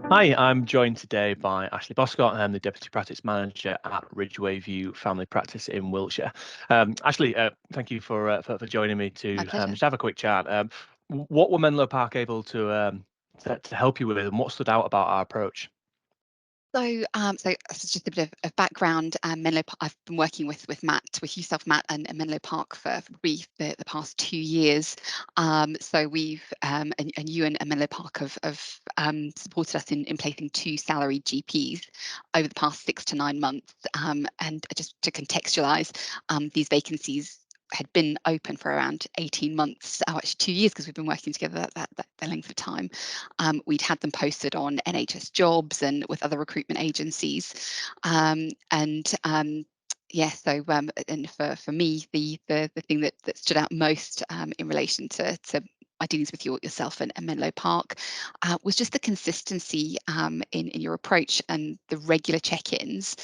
Hi, I'm joined today by Ashley Boscott. I'm the Deputy Practice Manager at Ridgeway View Family Practice in Wiltshire. Ashley, thank you for joining me My to pleasure. just have a quick chat. What were Menlo Park able to help you with, and what stood out about our approach? So that's just a bit of background. I've been working with Matt, with yourself, Matt, and Menlo Park for probably the past 2 years. So we've and you and Menlo Park have supported us in placing two salaried GPs over the past 6 to 9 months. And just to contextualise, these vacancies had been open for around 18 months, actually 2 years, because we've been working together that length of time. We'd had them posted on NHS Jobs and with other recruitment agencies. Yeah, so and for me, the thing that stood out most in relation to my dealings with yourself and Menlo Park was just the consistency in your approach and the regular check-ins.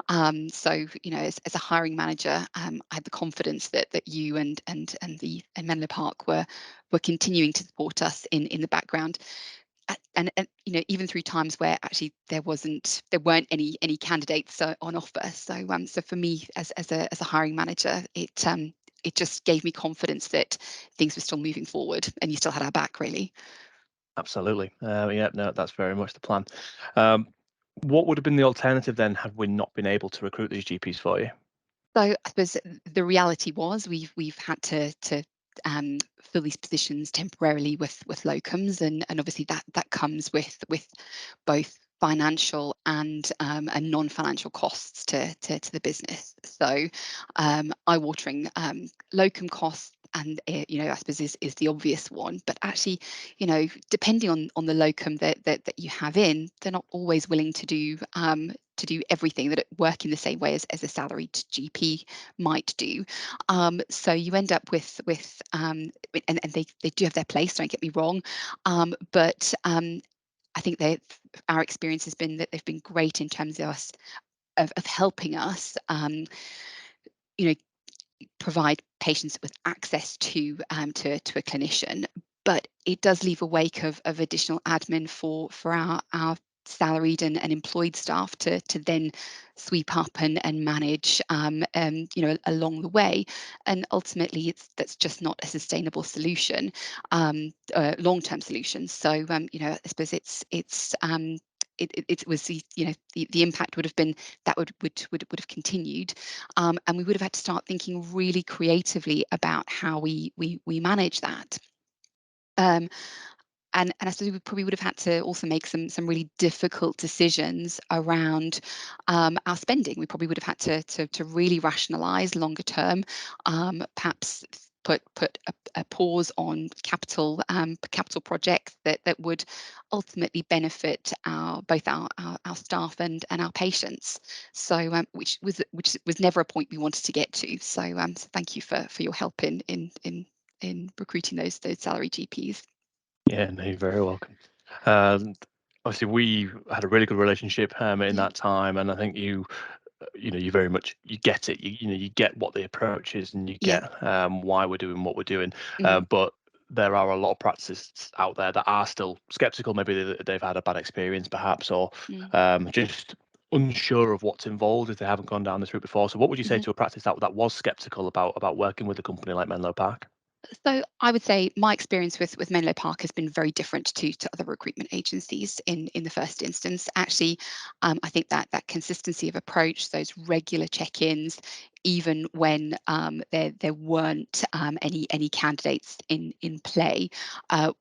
So, as a hiring manager, I had the confidence that you and Menlo Park were continuing to support us in the background. And even through times where actually there weren't any candidates on offer. So for me as a hiring manager, it just gave me confidence that things were still moving forward and you still had our back, really. Absolutely. Yeah, no, that's very much the plan. What would have been the alternative then had we not been able to recruit these GPs for you? So I suppose the reality was we've had to fill these positions temporarily with locums, and obviously that comes with both financial and non-financial costs to the business. So eye-watering locum costs. And I suppose is the obvious one, but actually, depending on the locum that you have in, they're not always willing to do everything that work in the same way as a salaried GP might do. So you end up with and they do have their place, don't get me wrong, but I think our experience has been that they've been great in terms of us of helping us, you know, provide patients with access to a clinician. But it does leave a wake of additional admin for our salaried and employed staff to then sweep up and manage along the way, and ultimately that's just not a sustainable solution, long-term solution. So I suppose it was the impact would have been that would have continued, and we would have had to start thinking really creatively about how we manage that. Um, and I suppose we probably would have had to also make some really difficult decisions around our spending. We probably would have had to really rationalise longer term, perhaps put a pause on capital projects that would ultimately benefit both our staff and our patients. So which was never a point we wanted to get to. So thank you for your help in recruiting those salary GPs. Yeah, no, you're very welcome. Um, Obviously, we had a really good relationship in Yeah. that time, and I think you very much you get it. You get what the approach is, and you Yeah. get why we're doing what we're doing. Mhm. But there are a lot of practices out there that are still skeptical. Maybe they've had a bad experience, perhaps, or Mm. just unsure of what's involved if they haven't gone down this route before. So, what would you say Mhm. to a practice that was skeptical about working with a company like Menlo Park? So I would say my experience with Menlo Park has been very different to other recruitment agencies in the first instance. Actually, I think that consistency of approach, those regular check-ins, even when there weren't any candidates in play,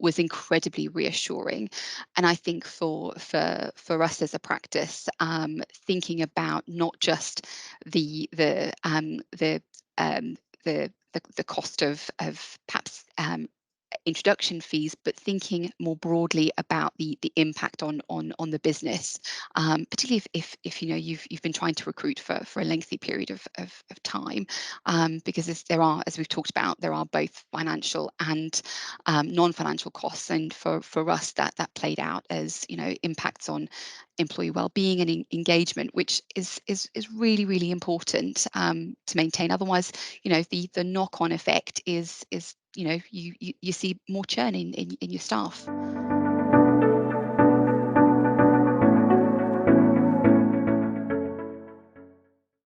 was incredibly reassuring. And I think for us as a practice, thinking about not just the the um, the um, the cost of perhaps introduction fees, but thinking more broadly about the impact on the business, particularly if you've been trying to recruit for a lengthy period of time, because as we've talked about, there are both financial and non-financial costs, and for us that played out as impacts on employee well-being and engagement, which is really important to maintain. Otherwise, the knock-on effect is you see more churn in your staff.